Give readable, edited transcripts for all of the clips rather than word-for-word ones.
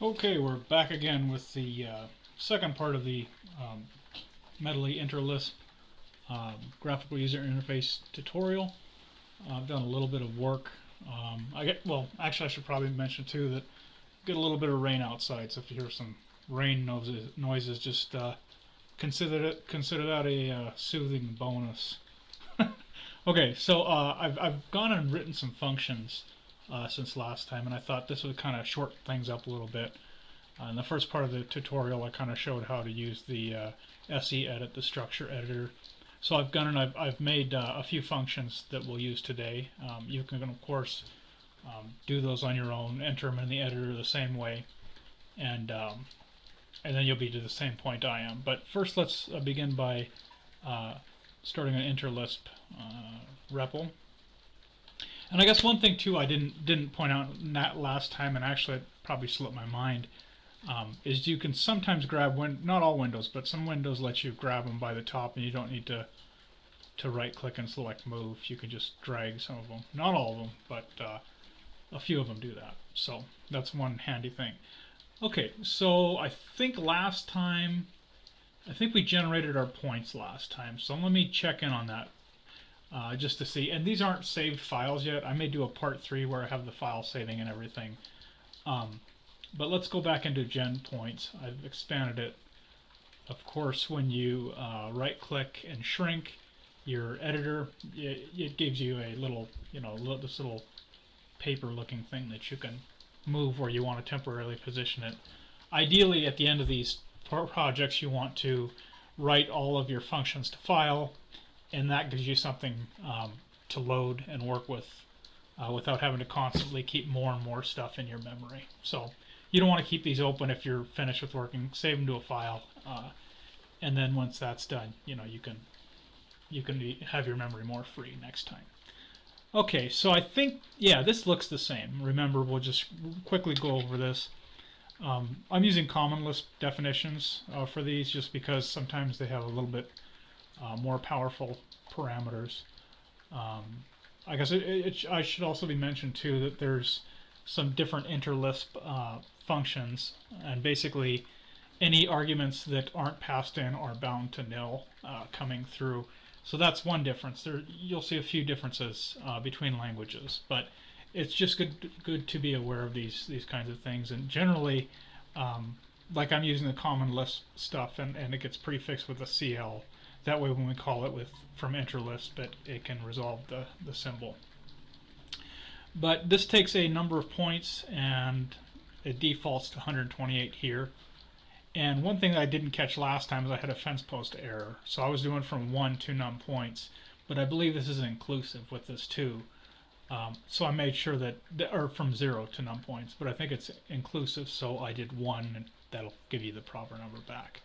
Okay, we're back again with the second part of the Medley Interlisp graphical user interface tutorial. I've done a little bit of work. Actually, I should probably mention too that get a little bit of rain outside, so if you hear some rain noises, just consider that a soothing bonus. Okay, so I've gone and written some functions since last time, and I thought this would kind of short things up a little bit. In the first part of the tutorial, I kind of showed how to use the SE edit, the structure editor. So I've gone and I've made a few functions that we'll use today. You can, of course, do those on your own, enter them in the editor the same way, and then you'll be to the same point I am. But first, let's begin by starting an Interlisp REPL. And I guess one thing too I didn't point out last time, and actually it probably slipped my mind, is you can sometimes grab, not all windows, but some windows let you grab them by the top, and you don't need to right click and select move. You can just drag some of them. Not all of them, but a few of them do that. So that's one handy thing. Okay, so I think we generated our points last time, so let me check in on that just to see. And these aren't saved files yet. I may do a part 3 where I have the file saving and everything. But let's go back into gen points. I've expanded it. Of course, when you right click and shrink your editor, it gives you a little, this little paper looking thing that you can move where you want to temporarily position it. Ideally, at the end of these projects, you want to write all of your functions to file, and that gives you something to load and work with without having to constantly keep more and more stuff in your memory. So you don't want to keep these open if you're finished with working. Save them to a file, and then once that's done, you can have your memory more free next time. Okay, so I think, yeah, this looks the same. Remember, we'll just quickly go over this. I'm using common Lisp definitions for these just because sometimes they have a little bit more powerful parameters. I guess I should also be mentioned too that there's some different Interlisp functions, and basically any arguments that aren't passed in are bound to nil coming through. So that's one difference. You'll see a few differences between languages, but it's just good to be aware of these kinds of things. And generally, like I'm using the common Lisp stuff, and it gets prefixed with a CL. That way, when we call it from Interlisp, it can resolve the symbol. But this takes a number of points, and it defaults to 128 here. And one thing that I didn't catch last time is I had a fence post error. So I was doing from 1 to num points, but I believe this is inclusive with this too. So I made sure or from 0 to num points, but I think it's inclusive, so I did 1, and that'll give you the proper number back.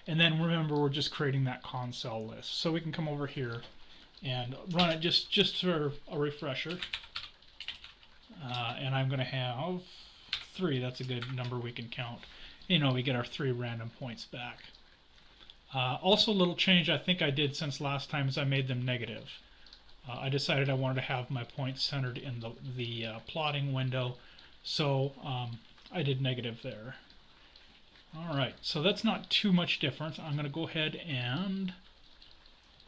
And then remember, we're just creating that console list. So we can come over here and run it just for a refresher. And I'm going to have 3. That's a good number we can count. We get our 3 random points back. Also, a little change I think I did since last time is I made them negative. I decided I wanted to have my points centered in the plotting window, so I did negative there. Alright, so that's not too much difference. I'm going to go ahead and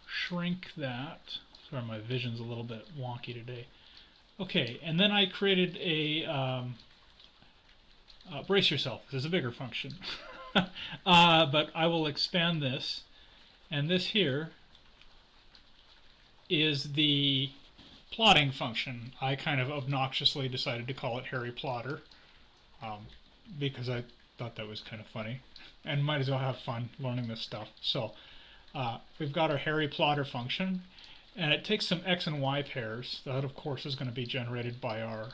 shrink that. Sorry, my vision's a little bit wonky today. Okay, and then I created a brace yourself, this is a bigger function. But I will expand this, and this here is the plotting function. I kind of obnoxiously decided to call it Harry Plotter because I thought that was kind of funny, and might as well have fun learning this stuff. So we've got our Harry Plotter function, and it takes some x and y pairs. That, of course, is going to be generated by our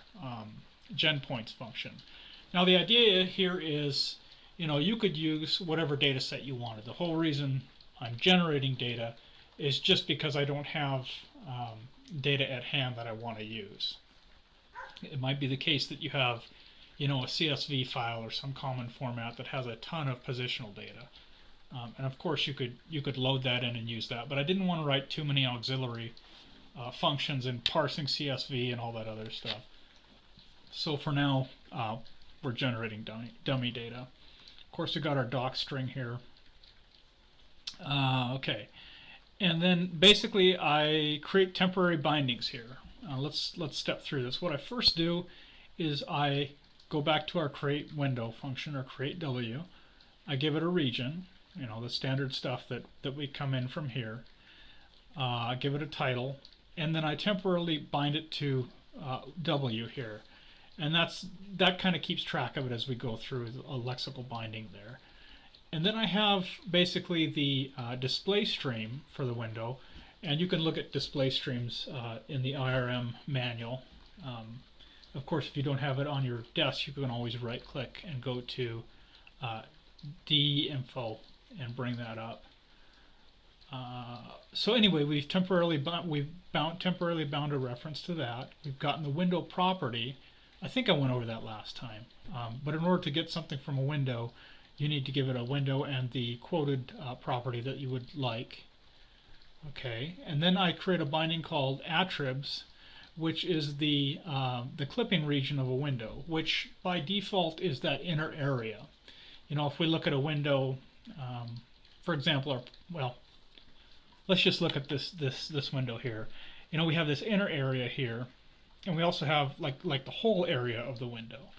genPoints function. Now, the idea here is, you could use whatever data set you wanted. The whole reason I'm generating data is just because I don't have data at hand that I want to use. It might be the case that you have, a CSV file or some common format that has a ton of positional data. And of course, you could load that in and use that. But I didn't want to write too many auxiliary functions and parsing CSV and all that other stuff. So for now, we're generating dummy data. Of course, we got our doc string here. Okay, and then basically I create temporary bindings here. Let's step through this. What I first do is I go back to our create window function, or create W. I give it a region, you know, the standard stuff that we come in from here. I give it a title, and then I temporarily bind it to W here, and that kind of keeps track of it as we go through a lexical binding there. And then I have basically the display stream for the window, and you can look at display streams in the IRM manual. Of course, if you don't have it on your desk, you can always right-click and go to D-info and bring that up. So anyway, we've temporarily bound a reference to that. We've gotten the window property. I think I went over that last time. But in order to get something from a window, you need to give it a window and the quoted property that you would like. Okay, and then I create a binding called attribs, which is the clipping region of a window, which by default is that inner area. You know, if we look at a window, for example, or, well, let's just look at this window here. You know, we have this inner area here, and we also have like the whole area of the window.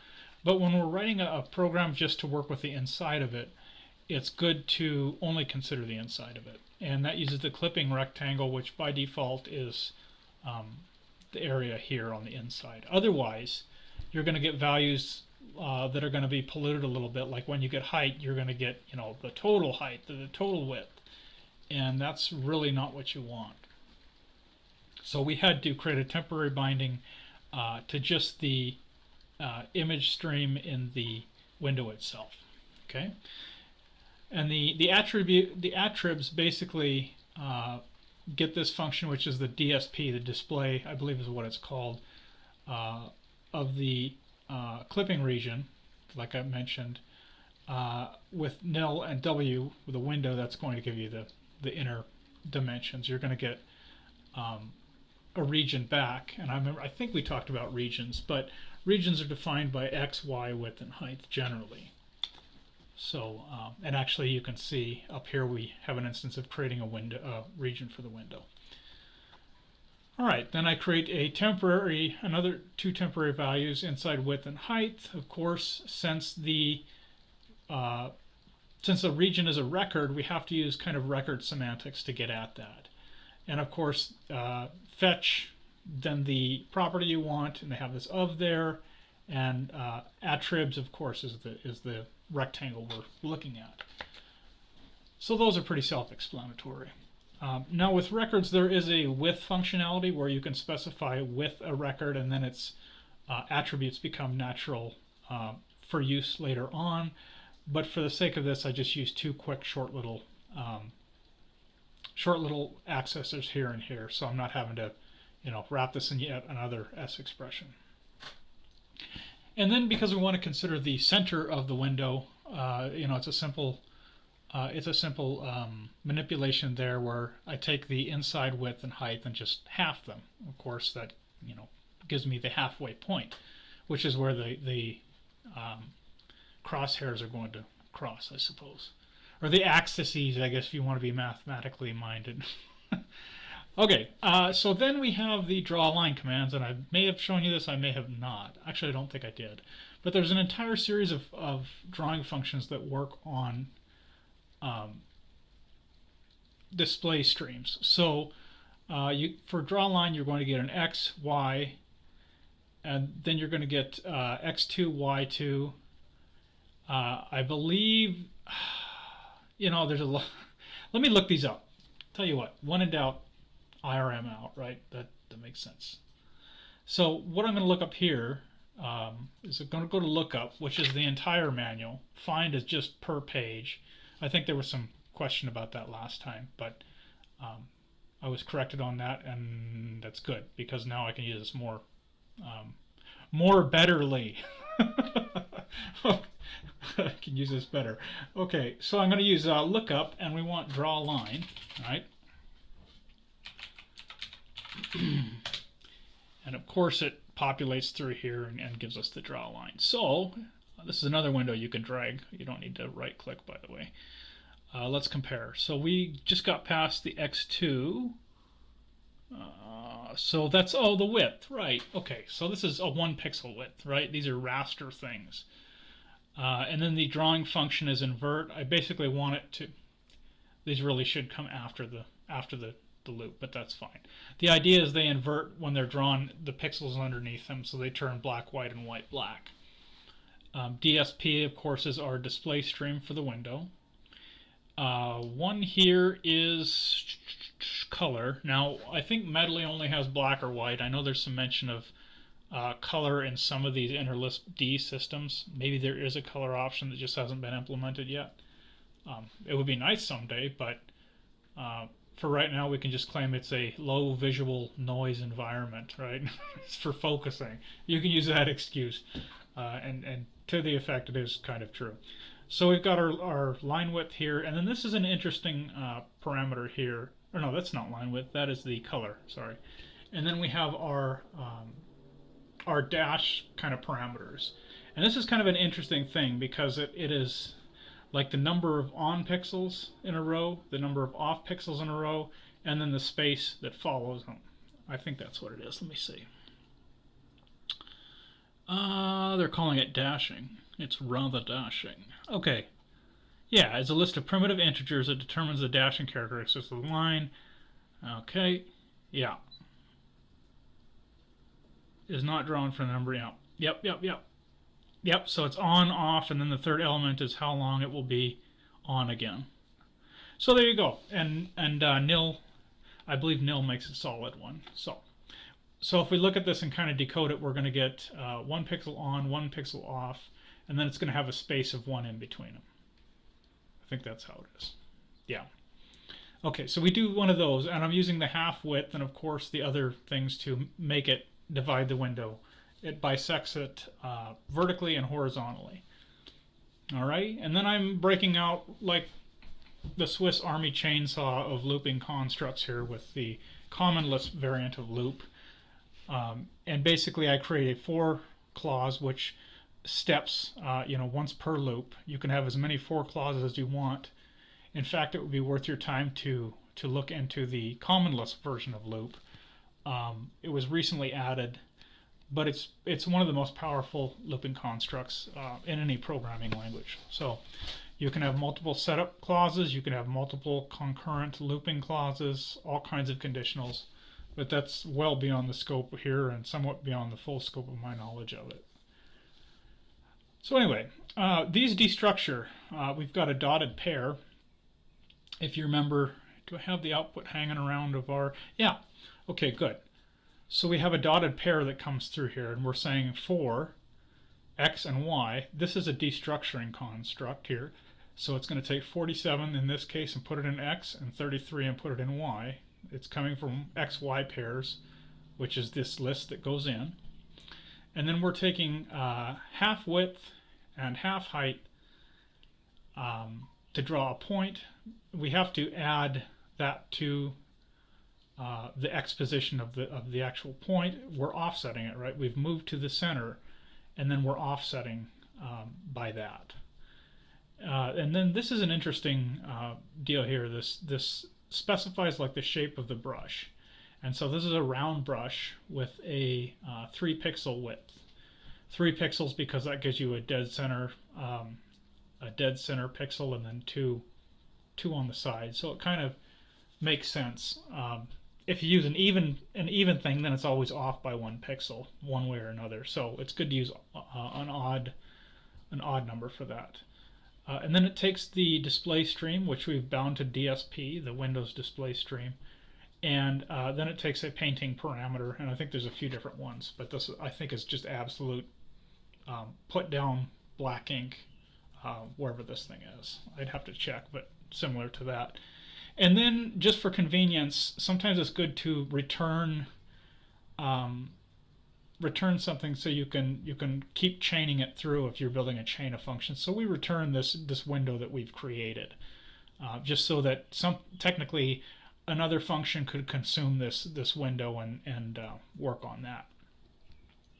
But when we're writing a program just to work with the inside of it, it's good to only consider the inside of it. And that uses the clipping rectangle, which by default is the area here on the inside. Otherwise, you're going to get values that are going to be polluted a little bit. Like when you get height, you're going to get, you know, the total height, the total width. And that's really not what you want. So we had to create a temporary binding to just the image stream in the window itself. Okay, and the attributes basically get this function, which is the DSP, the display, I believe is what it's called, of the clipping region, like I mentioned, with nil and W with a window. That's going to give you the inner dimensions. You're going to get a region back, and I think we talked about regions, but regions are defined by X, Y, width, and height generally. So, and actually you can see up here we have an instance of creating a window, region for the window. All right, then I create another two temporary values inside width and height. Of course, since the region is a record, we have to use kind of record semantics to get at that. And of course, fetch then the property you want, and they have this of there, and attribs, of course, is the rectangle we're looking at. So those are pretty self-explanatory. Now with records, there is a with functionality where you can specify with a record, and then its attributes become natural for use later on. But for the sake of this, I just use two quick short little accessors here and here, so I'm not having to, you know, wrap this in yet another S expression. And then because we want to consider the center of the window, you know, it's a simple manipulation there where I take the inside width and height and just half them. Of course, that, you know, gives me the halfway point, which is where the crosshairs are going to cross, I suppose. Or the axes, I guess, if you want to be mathematically minded. Okay, so then we have the draw line commands, and I may have shown you this, I may have not. Actually, I don't think I did. But there's an entire series of drawing functions that work on display streams. So for draw line, you're going to get an X, Y, and then you're going to get X2, Y2. I believe, you know, there's a lot. Let me look these up. Tell you what, when in doubt, IRM out, right? That makes sense. So what I'm going to look up here is I'm going to go to lookup, which is the entire manual. Find is just per page. I think there was some question about that last time, but I was corrected on that, and that's good because now I can use this more betterly. I can use this better. Okay, so I'm going to use lookup, and we want draw line, right? And of course it populates through here and gives us the draw line. So This is another window you can drag. You don't need to right click, by the way. Let's compare. So we just got past the X2. So that's, oh, the width, right. Okay, so this is a 1 pixel width, right? These are raster things. And then the drawing function is invert. I basically want it to, these really should come after the loop, but that's fine. The idea is they invert when they're drawn the pixels underneath them, so they turn black, white, and white, black. DSP, of course, is our display stream for the window. One here is color. Now, I think Medley only has black or white. I know there's some mention of color in some of these Interlisp D systems. Maybe there is a color option that just hasn't been implemented yet. It would be nice someday, but for right now we can just claim it's a low visual noise environment, right? It's for focusing. You can use that excuse, and to the effect it is kind of true. So we've got our line width here, and then this is an interesting parameter here. Or no, that's not line width, that is the color, sorry. And then we have our dash kind of parameters. And this is kind of an interesting thing because it is like the number of on pixels in a row, the number of off pixels in a row, and then the space that follows them. I think that's what it is. Let me see. They're calling it dashing. It's rather dashing. Okay. Yeah, it's a list of primitive integers that determines the dashing characteristics of the line. Okay. Yeah. Is not drawn from the number. Yeah. Yep, so it's on, off, and then the third element is how long it will be on again. So there you go. And nil, I believe nil makes a solid one. So if we look at this and kind of decode it, we're going to get 1 pixel on, 1 pixel off, and then it's going to have a space of 1 in between them. I think that's how it is. Yeah. Okay, so we do one of those, and I'm using the half width and, of course, the other things to make it divide the window. It bisects it vertically and horizontally. All right, and then I'm breaking out like the Swiss Army chainsaw of looping constructs here with the common Lisp variant of loop. And basically I create a for clause which steps once per loop. You can have as many for clauses as you want. In fact, it would be worth your time to look into the common Lisp version of loop. It was recently added, but it's one of the most powerful looping constructs in any programming language. So you can have multiple setup clauses, you can have multiple concurrent looping clauses, all kinds of conditionals, but that's well beyond the scope here and somewhat beyond the full scope of my knowledge of it. So anyway, these destructure, we've got a dotted pair. If you remember, do I have the output hanging around of our, yeah, okay, good. So we have a dotted pair that comes through here, and we're saying for x and y. This is a destructuring construct here. So it's going to take 47 in this case and put it in x, and 33 and put it in y. It's coming from x-y pairs, which is this list that goes in. And then we're taking half width and half height to draw a point. We have to add that to the x position of the actual point. We're offsetting it, right? We've moved to the center, and then we're offsetting by that. And then this is an interesting deal here. This specifies like the shape of the brush, and so this is a round brush with a 3 pixel width. 3 pixels because that gives you a dead center pixel, and then two on the side. So it kind of makes sense. If you use an even thing, then it's always off by 1 pixel, one way or another. So it's good to use an odd number for that. And then it takes the display stream, which we've bound to DSP, the Windows display stream, and then it takes a painting parameter, and I think there's a few different ones, but this I think is just absolute put down black ink wherever this thing is. I'd have to check, but similar to that. And then, just for convenience, sometimes it's good to return something so you can keep chaining it through if you're building a chain of functions. So we return this window that we've created, just so that technically another function could consume this window and work on that.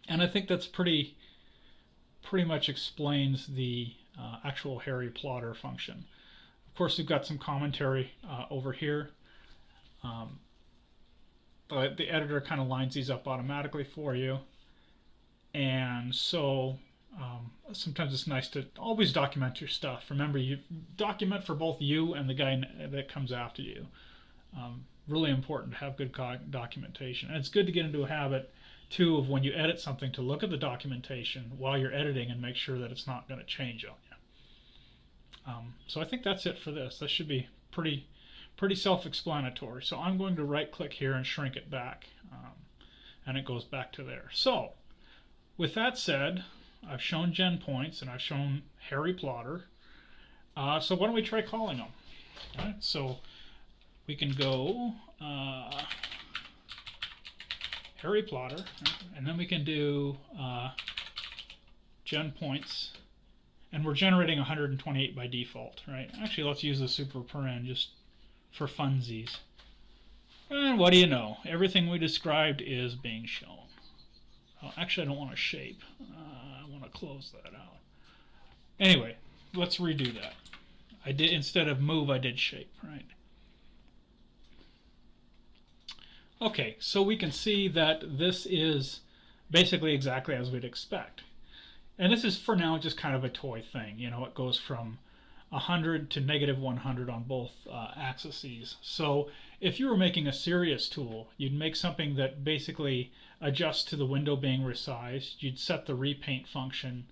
And I think that's pretty pretty much explains the actual Harry plotter function. Of course, we've got some commentary over here. But the editor kind of lines these up automatically for you. And so sometimes it's nice to always document your stuff. Remember, you document for both you and the guy that comes after you. Really important to have good documentation. And it's good to get into a habit, too, of when you edit something to look at the documentation while you're editing and make sure that it's not going to change on you. So I think that's it for this. This should be pretty self-explanatory. So I'm going to right-click here and shrink it back, and it goes back to there. So with that said, I've shown gen points and I've shown Harry plotter. So why don't we try calling them? All right, so we can go Harry plotter, and then we can do gen points, and we're generating 128 by default, right? Actually, let's use the super paren just for funsies. And what do you know? Everything we described is being shown. Oh, actually, I don't want to shape. I want to close that out. Anyway, let's redo that. I did, instead of move, I did shape, right? Okay, so we can see that this is basically exactly as we'd expect. And this is, for now, just kind of a toy thing. You know, it goes from 100 to -100 on both axes. So if you were making a serious tool, you'd make something that basically adjusts to the window being resized. You'd set the repaint function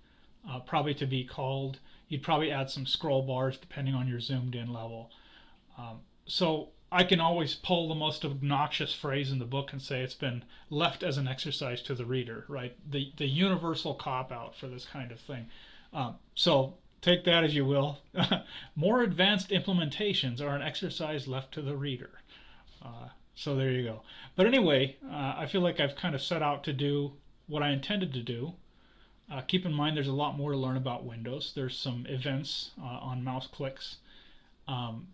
probably to be called. You'd probably add some scroll bars depending on your zoomed in level. So I can always pull the most obnoxious phrase in the book and say it's been left as an exercise to the reader, right? The universal cop-out for this kind of thing. So take that as you will. More advanced implementations are an exercise left to the reader. So there you go. But anyway, I feel like I've kind of set out to do what I intended to do. Keep in mind there's a lot more to learn about Windows. There's some events on mouse clicks.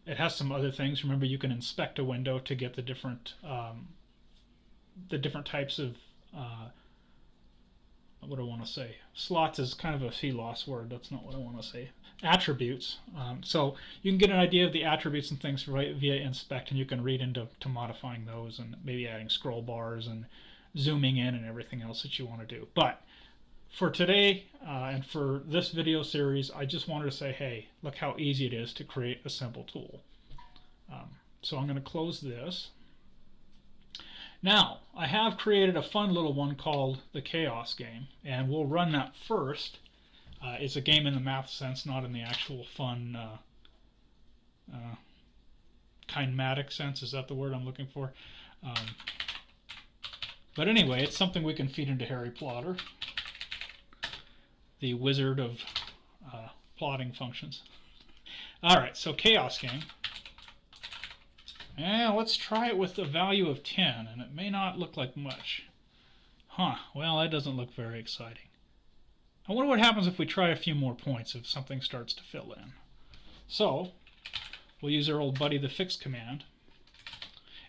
It has some other things. Remember, you can inspect a window to get the different types of what do I want to say? Slots is kind of a C-loss word. That's not what I want to say. Attributes. So you can get an idea of the attributes and things right via inspect, and you can read into modifying those and maybe adding scroll bars and zooming in and everything else that you want to do. But for today and for this video series, I just wanted to say, hey, look how easy it is to create a simple tool. So I'm going to close this. Now, I have created a fun little one called the Chaos Game, and we'll run that first. It's a game in the math sense, not in the actual fun kinematic sense. Is that the word I'm looking for? But anyway, it's something we can feed into Harry Plotter, the wizard of plotting functions. Alright, so Chaos Game. And let's try it with a value of 10, and it may not look like much. Huh, well, that doesn't look very exciting. I wonder what happens if we try a few more points, if something starts to fill in. So, we'll use our old buddy the fix command.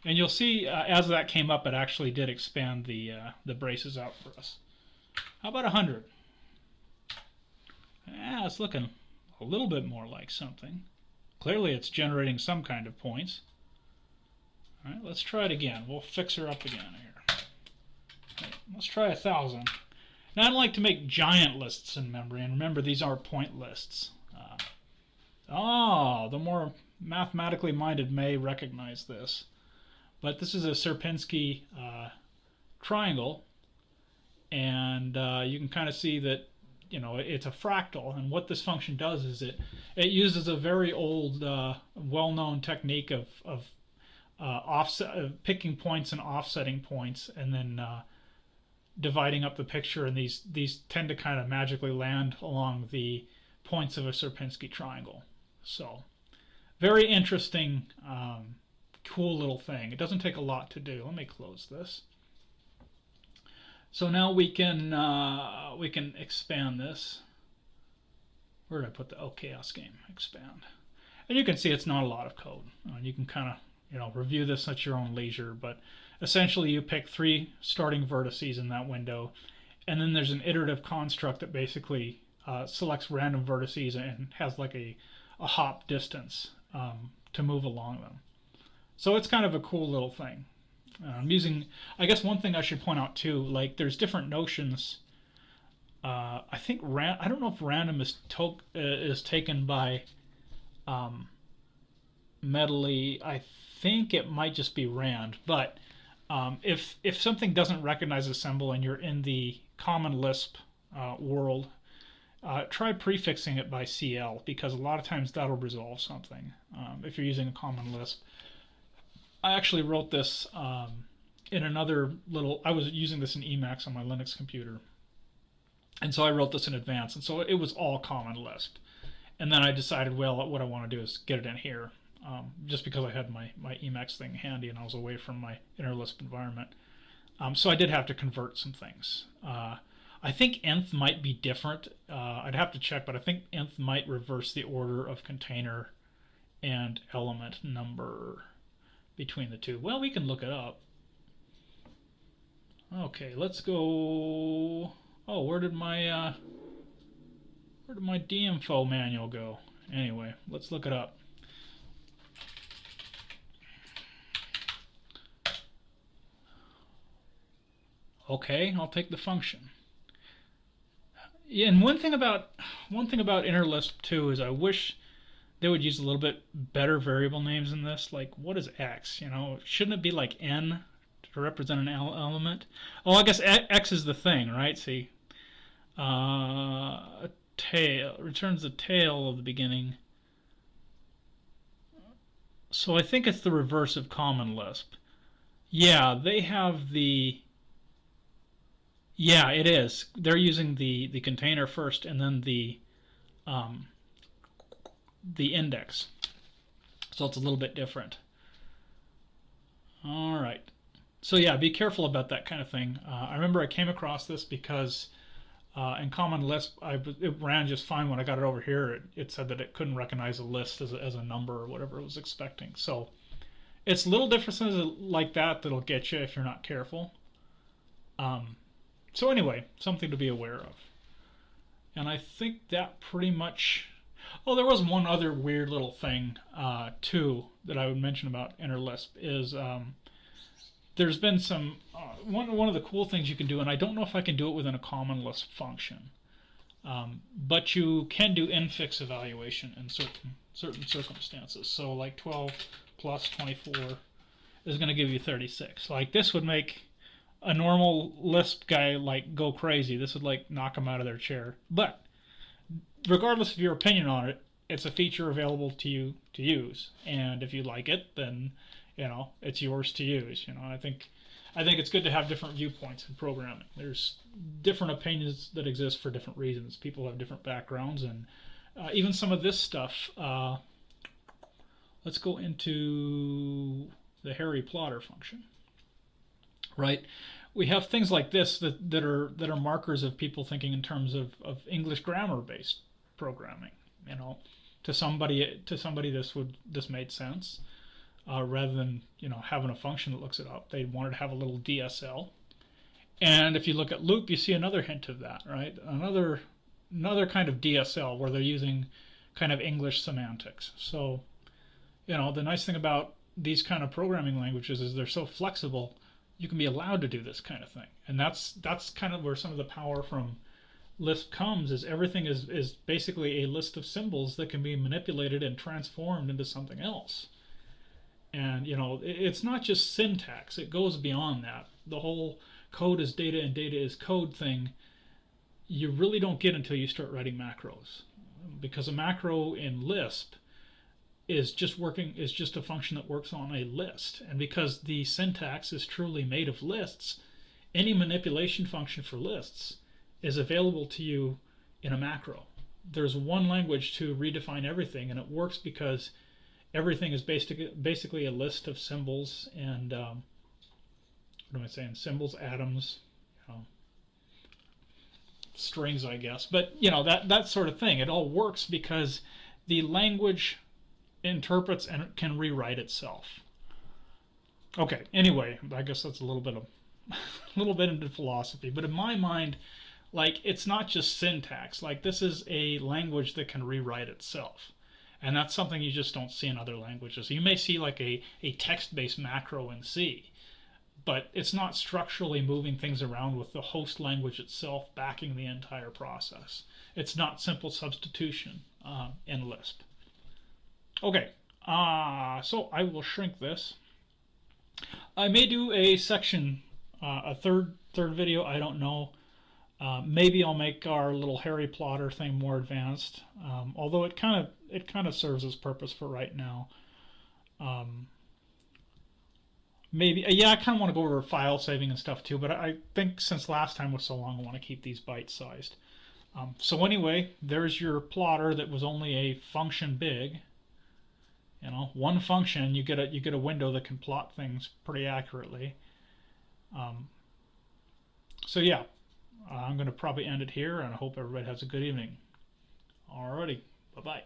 And you'll see, as that came up, it actually did expand the braces out for us. How about 100? Yeah, it's looking a little bit more like something. Clearly it's generating some kind of points. All right, let's try it again. We'll fix her up again here. Right, let's try 1,000. Now, I don't like to make giant lists in memory, and remember, these are point lists. The more mathematically minded may recognize this. But this is a Sierpinski triangle, and you can kind of see that, you know, it's a fractal, and what this function does is it uses a very old, well-known technique of picking points and offsetting points, and then dividing up the picture, and these tend to kind of magically land along the points of a Sierpinski triangle. So, very interesting, cool little thing. It doesn't take a lot to do. Let me close this. So now we can expand this. Where did I put the Chaos Game? Expand. And you can see it's not a lot of code. You can kind of review this at your own leisure, but essentially you pick 3 starting vertices in that window, and then there's an iterative construct that basically selects random vertices and has like a hop distance to move along them. So it's kind of a cool little thing. I'm using, I guess one thing I should point out too, like there's different notions. I think I don't know if random is taken by Medley. I think it might just be rand, but if something doesn't recognize a symbol and you're in the common Lisp world, try prefixing it by CL, because a lot of times that'll resolve something if you're using a common Lisp. I actually wrote this in another little, I was using this in Emacs on my Linux computer, and so I wrote this in advance, and so it was all common Lisp. And then I decided, well, what I want to do is get it in here, just because I had my Emacs thing handy and I was away from my Interlisp environment. So I did have to convert some things. I think nth might be different. I'd have to check, but I think nth might reverse the order of container and element number between the two. Well, we can look it up. Okay, let's go. Oh, where did my dinfo manual go? Anyway, let's look it up. Okay, I'll take the function. Yeah, and one thing about Interlisp too is I wish they would use a little bit better variable names in this. Like, what is x? You know, shouldn't it be like n to represent an element? Oh, I guess x is the thing, right? See, tail returns the tail of the beginning. So I think it's the reverse of common Lisp. Yeah, they have the. Yeah, it is. They're using the container first and then the index. So it's a little bit different. All right. So yeah, be careful about that kind of thing. I remember I came across this because in Common Lisp, it ran just fine when I got it over here. It said that it couldn't recognize a list as a number or whatever it was expecting. So it's little differences like that that'll get you if you're not careful. So anyway, something to be aware of. And I think that pretty much... Oh, there was one other weird little thing, too, that I would mention about Interlisp is there's been some... one of the cool things you can do, and I don't know if I can do it within a common Lisp function, but you can do infix evaluation in certain circumstances. So like 12 plus 24 is going to give you 36. Like this would make a normal Lisp guy like go crazy. This would like knock them out of their chair. But regardless of your opinion on it, it's a feature available to you to use. And if you like it, then you know it's yours to use. You know, I think it's good to have different viewpoints in programming. There's different opinions that exist for different reasons. People have different backgrounds, and even some of this stuff. Let's go into the Harry Plotter function. Right, we have things like this that are markers of people thinking in terms of English grammar-based programming. You know, to somebody this made sense, rather than having a function that looks it up. They wanted to have a little DSL, and if you look at loop, you see another hint of that. Right, another kind of DSL where they're using kind of English semantics. So, the nice thing about these kind of programming languages is they're so flexible. You can be allowed to do this kind of thing, and that's kind of where some of the power from Lisp comes. Is everything is basically a list of symbols that can be manipulated and transformed into something else. And it's not just syntax; it goes beyond that. The whole code is data and data is code thing. You really don't get until you start writing macros, because a macro in Lisp is just a function that works on a list. And because the syntax is truly made of lists, any manipulation function for lists is available to you in a macro. There's one language to redefine everything, and it works because everything is basically a list of symbols and what am I saying? Symbols, atoms, strings, I guess. But that sort of thing. It all works because the language interprets and can rewrite itself. Okay, anyway, I guess that's a little bit of a little bit into philosophy, but in my mind, like, it's not just syntax. Like, this is a language that can rewrite itself. And that's something you just don't see in other languages. You may see like a text-based macro in C, but it's not structurally moving things around with the host language itself backing the entire process. It's not simple substitution in Lisp. Okay, so I will shrink this. I may do a section, a third video. I don't know. Maybe I'll make our little hairy plotter thing more advanced. Although it kind of serves its purpose for right now. Maybe, yeah, I kind of want to go over file saving and stuff too, but I think since last time was so long, I want to keep these bite-sized. So anyway, there's your plotter that was only a function big. You know, one function, you get a window that can plot things pretty accurately. So yeah, I'm going to probably end it here, and I hope everybody has a good evening. Alrighty, bye-bye.